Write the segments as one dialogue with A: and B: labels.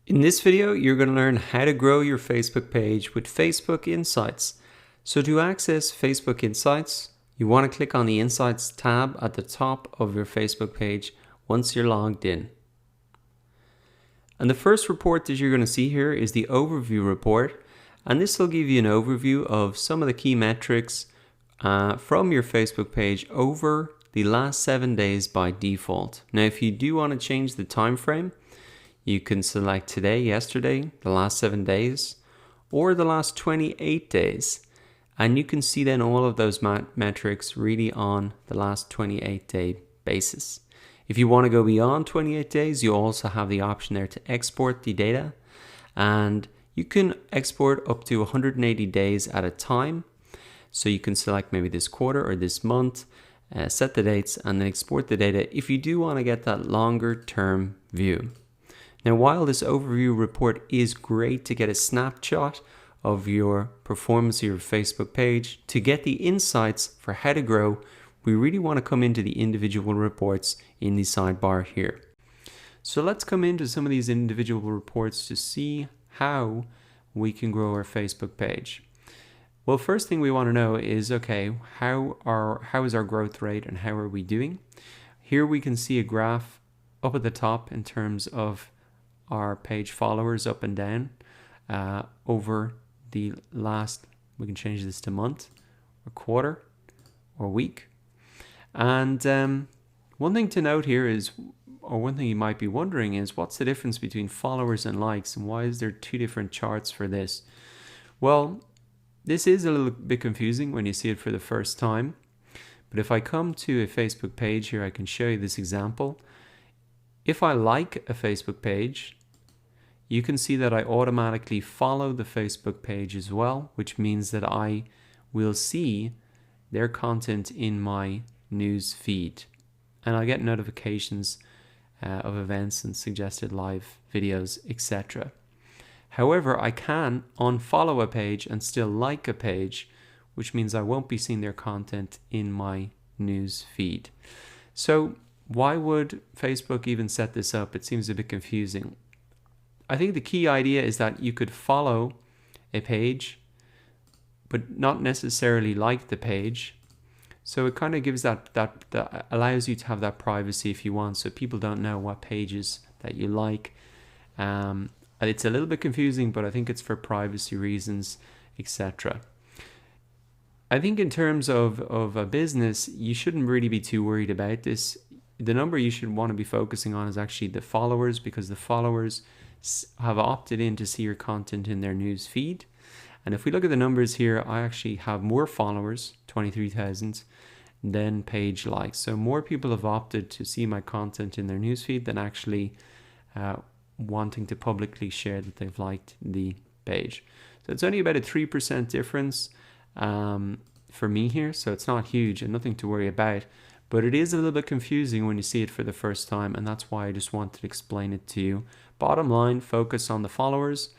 A: In this video, you're going to learn how to grow your Facebook page with Facebook Insights. So to access Facebook Insights, you want to click on the Insights tab at the top of your Facebook page once you're logged in. And the first report that you're going to see here is the overview report. And this will give you an overview of some of the key metrics from your Facebook page over the last 7 days by default. Now, if you do want to change the time frame, you can select today, yesterday, the last 7 days, or the last 28 days. And you can see then all of those metrics really on the last 28-day basis. If you want to go beyond 28 days, you also have the option there to export the data. And you can export up to 180 days at a time. So you can select maybe this quarter or this month, set the dates, and then export the data if you do want to get that longer term view. Now, while this overview report is great to get a snapshot of your performance of your Facebook page, to get the insights for how to grow, we really want to come into the individual reports in the sidebar here. So let's come into some of these individual reports to see how we can grow our Facebook page. Well, first thing we want to know is, okay, how is our growth rate and how are we doing? Here we can see a graph up at the top in terms of our page followers up and down over the last, we can change this to month or quarter or week. And one thing to note here is, or one thing you might be wondering is, what's the difference between followers and likes, and why is there two different charts for this? Well, this is a little bit confusing when you see it for the first time. But if I come to a Facebook page here, I can show you this example. If I like a Facebook page, you can see that I automatically follow the Facebook page as well, which means that I will see their content in my news feed. And I'll get notifications of events and suggested live videos, etc. However, I can unfollow a page and still like a page, which means I won't be seeing their content in my news feed. So why would Facebook even set this up? It seems a bit confusing. I think the key idea is that you could follow a page, but not necessarily like the page. So it kind of gives that allows you to have that privacy if you want, so people don't know what pages that you like. It's a little bit confusing, but I think it's for privacy reasons, etc. I think in terms of a business, you shouldn't really be too worried about this. The number you should want to be focusing on is actually the followers, because the followers have opted in to see your content in their news feed. And if we look at the numbers here, I actually have more followers, 23,000, than page likes. So more people have opted to see my content in their news feed than actually wanting to publicly share that they've liked the page. So it's only about a 3% difference for me here. So it's not huge and nothing to worry about. But it is a little bit confusing when you see it for the first time, and that's why I just wanted to explain it to you. Bottom line, focus on the followers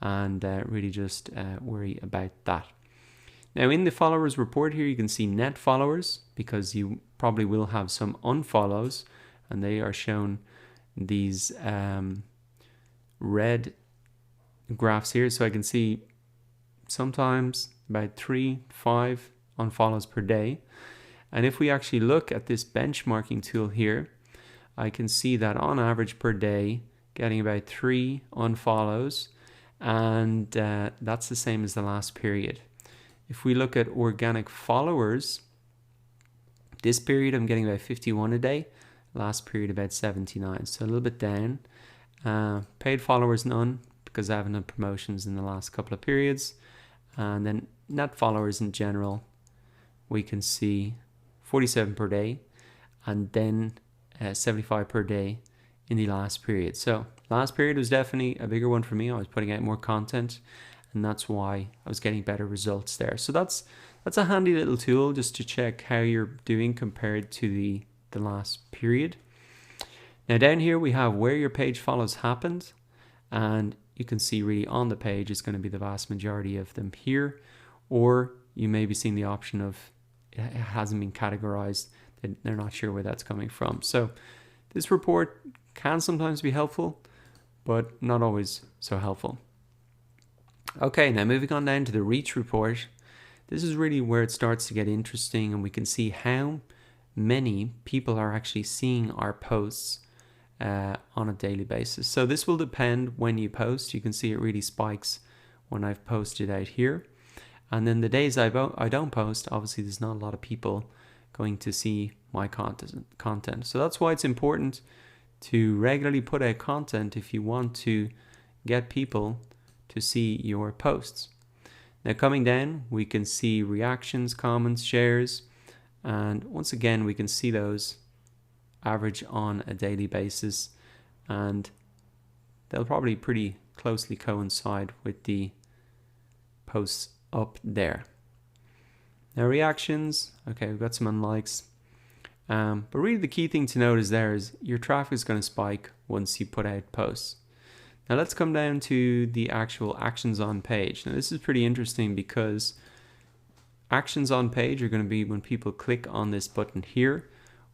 A: and really just worry about that. Now, in the followers report here, you can see net followers, because you probably will have some unfollows, and they are shown these red graphs here. So I can see sometimes about 3-5 unfollows per day. And if we actually look at this benchmarking tool here, I can see that on average per day, getting about 3 unfollows, and that's the same as the last period. If we look at organic followers, this period I'm getting about 51 a day, last period about 79, so a little bit down. Paid followers, none, because I haven't done promotions in the last couple of periods. And then net followers in general, we can see 47 per day, and then 75 per day in the last period. So last period was definitely a bigger one for me. I was putting out more content, and that's why I was getting better results there. So that's a handy little tool just to check how you're doing compared to the last period. Now down here we have where your page follows happened, and you can see really on the page it's going to be the vast majority of them here, or you may be seeing the option of it hasn't been categorized, they're not sure where that's coming from. So this report can sometimes be helpful, but not always so helpful. Okay, now moving on down to the reach report. This is really where it starts to get interesting, and we can see how many people are actually seeing our posts on a daily basis. So this will depend when you post. You can see it really spikes when I've posted out here. And then the days I don't post, obviously there's not a lot of people going to see my content. So that's why it's important to regularly put out content if you want to get people to see your posts. Now coming down, we can see reactions, comments, shares, and once again we can see those average on a daily basis, and they'll probably pretty closely coincide with the posts up there. Now reactions, okay, we've got some unlikes, but really the key thing to note is your traffic is going to spike once you put out posts. Now let's come down to the actual actions on page. Now this is pretty interesting because actions on page are going to be when people click on this button here,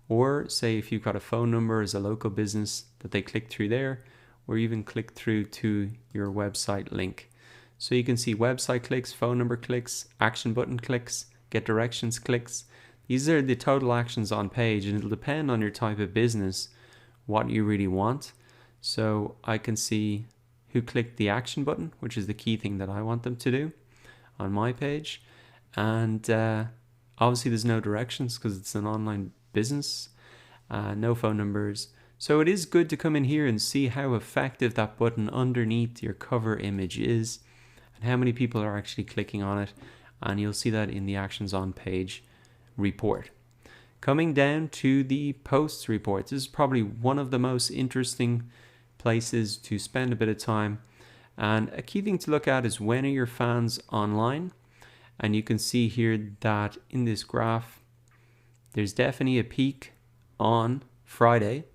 A: or say if you've got a phone number as a local business that they click through there, or even click through to your website link. So you can see website clicks, phone number clicks, action button clicks, get directions clicks. These are the total actions on page, and it'll depend on your type of business what you really want. So I can see who clicked the action button, which is the key thing that I want them to do on my page. And obviously there's no directions because it's an online business, no phone numbers. So it is good to come in here and see how effective that button underneath your cover image is and how many people are actually clicking on it. And you'll see that in the actions on page report. Coming down to the posts report, this is probably one of the most interesting places to spend a bit of time. And a key thing to look at is when are your fans online? And you can see here that in this graph, there's definitely a peak on Friday.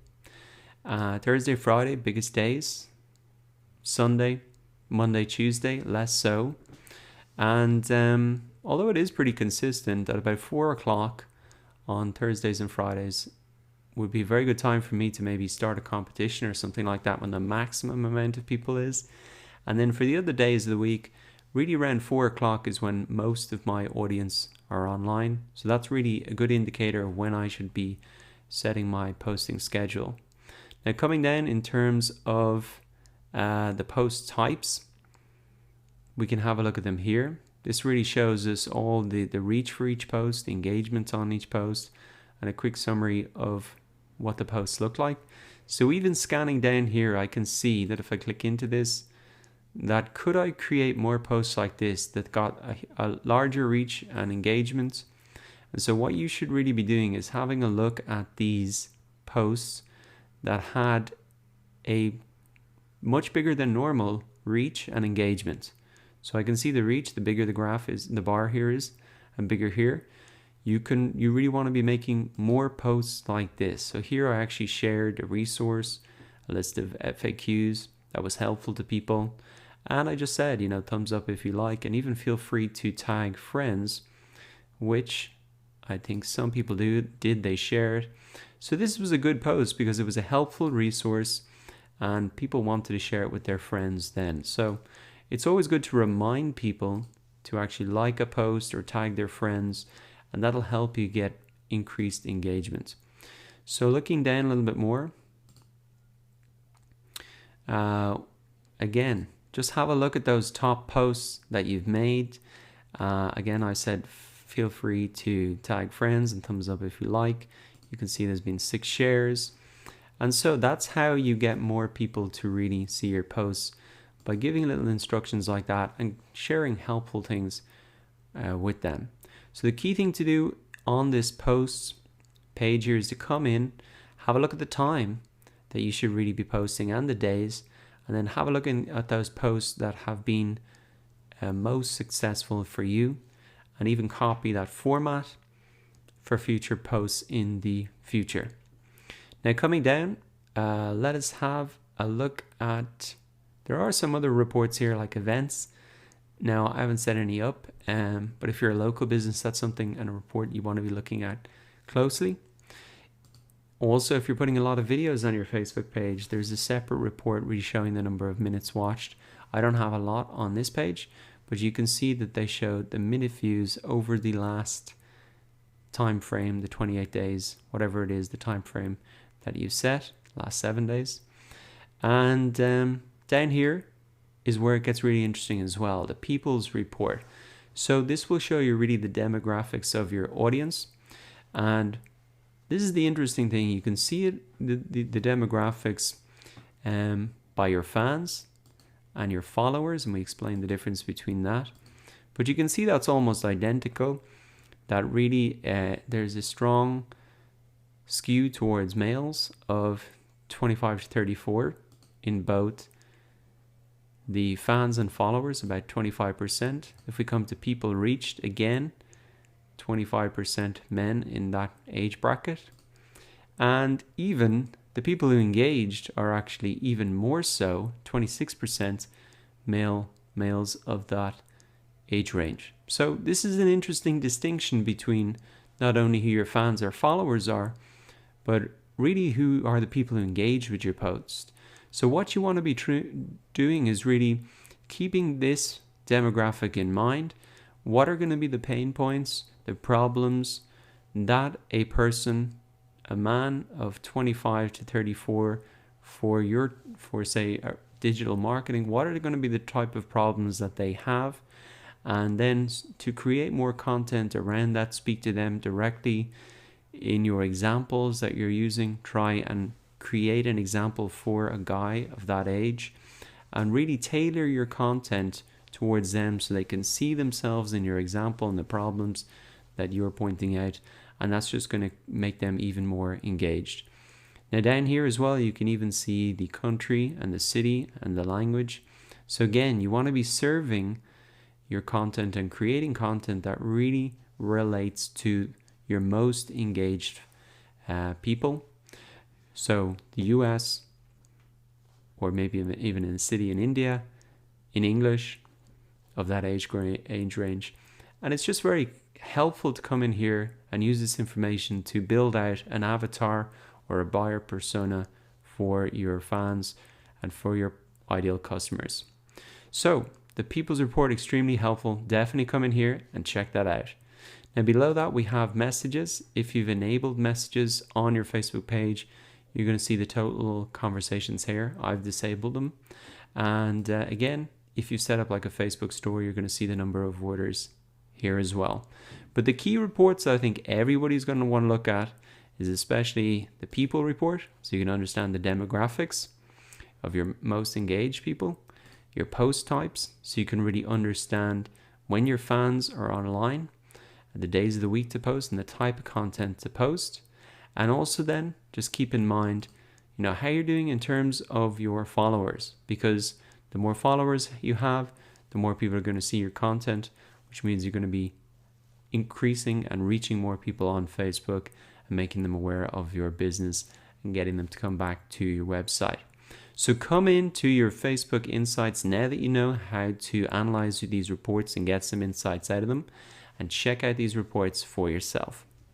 A: Thursday, Friday, biggest days. Sunday, Monday, Tuesday, less so. And although it is pretty consistent, at about 4 o'clock on Thursdays and Fridays would be a very good time for me to maybe start a competition or something like that when the maximum amount of people is. And then for the other days of the week, really around 4 o'clock is when most of my audience are online. So that's really a good indicator of when I should be setting my posting schedule. Now coming down in terms of the post types, we can have a look at them here. This really shows us all the reach for each post, the engagement on each post, and a quick summary of what the posts look like. So even scanning down here, I can see that if I click into this, that could I create more posts like this that got a larger reach and engagement. And so what you should really be doing is having a look at these posts that had a much bigger than normal reach and engagement. So I can see the reach, the bigger the graph is, the bar here is, and bigger here. You really want to be making more posts like this. So here I actually shared a resource, a list of FAQs that was helpful to people. And I just said, thumbs up if you like, and even feel free to tag friends, which I think some people did, they shared. So this was a good post because it was a helpful resource and people wanted to share it with their friends then. So it's always good to remind people to actually like a post or tag their friends, and that'll help you get increased engagement. So looking down a little bit more, again, just have a look at those top posts that you've made. Again, I said feel free to tag friends and thumbs up if you like. You can see there's been 6 shares. And so that's how you get more people to really see your posts, by giving little instructions like that and sharing helpful things with them. So the key thing to do on this posts page here is to come in, have a look at the time that you should really be posting and the days, and then have a look at those posts that have been most successful for you, and even copy that format for future posts in the future. Now coming down, let us have a look at, there are some other reports here like events. Now I haven't set any up, but if you're a local business, that's something and a report you want to be looking at closely. Also, if you're putting a lot of videos on your Facebook page, there's a separate report really showing the number of minutes watched. I don't have a lot on this page, but you can see that they show the minute views over the last time frame, the 28 days, whatever it is, the time frame that you set, last 7 days. And down here is where it gets really interesting as well, the people's report. So this will show you really the demographics of your audience. And this is the interesting thing. You can see it, the demographics by your fans and your followers, and we explain the difference between that. But you can see that's almost identical, that really there's a strong skew towards males of 25 to 34 in both the fans and followers, about 25%. If we come to people reached, again, 25% men in that age bracket. And even the people who engaged are actually even more so, 26% males of that age range. So this is an interesting distinction between not only who your fans or followers are, but really who are the people who engage with your post. So what you want to be doing is really keeping this demographic in mind. What are going to be the pain points, the problems that a person, a man of 25 to 34 for say digital marketing, what are going to be the type of problems that they have? And then to create more content around that, speak to them directly in your examples that you're using. Try and create an example for a guy of that age and really tailor your content towards them so they can see themselves in your example and the problems that you're pointing out, and that's just going to make them even more engaged. Now down here as well, you can even see the country and the city and the language. So again, you want to be serving your content and creating content that really relates to your most engaged people. So the US, or maybe even in a city in India, in English, of that age range. And it's just very helpful to come in here and use this information to build out an avatar or a buyer persona for your fans and for your ideal customers. So the People's Report, extremely helpful. Definitely come in here and check that out. Now below that we have messages. If you've enabled messages on your Facebook page, you're going to see the total conversations here. I've disabled them. And again, if you set up like a Facebook store, you're going to see the number of orders here as well. But the key reports I think everybody's going to want to look at is especially the people report, so you can understand the demographics of your most engaged people, your post types, so you can really understand when your fans are online, the days of the week to post, and the type of content to post. And also then just keep in mind, how you're doing in terms of your followers, because the more followers you have, the more people are going to see your content, which means you're going to be increasing and reaching more people on Facebook and making them aware of your business and getting them to come back to your website. So come into your Facebook Insights now that you know how to analyze these reports and get some insights out of them, and check out these reports for yourself.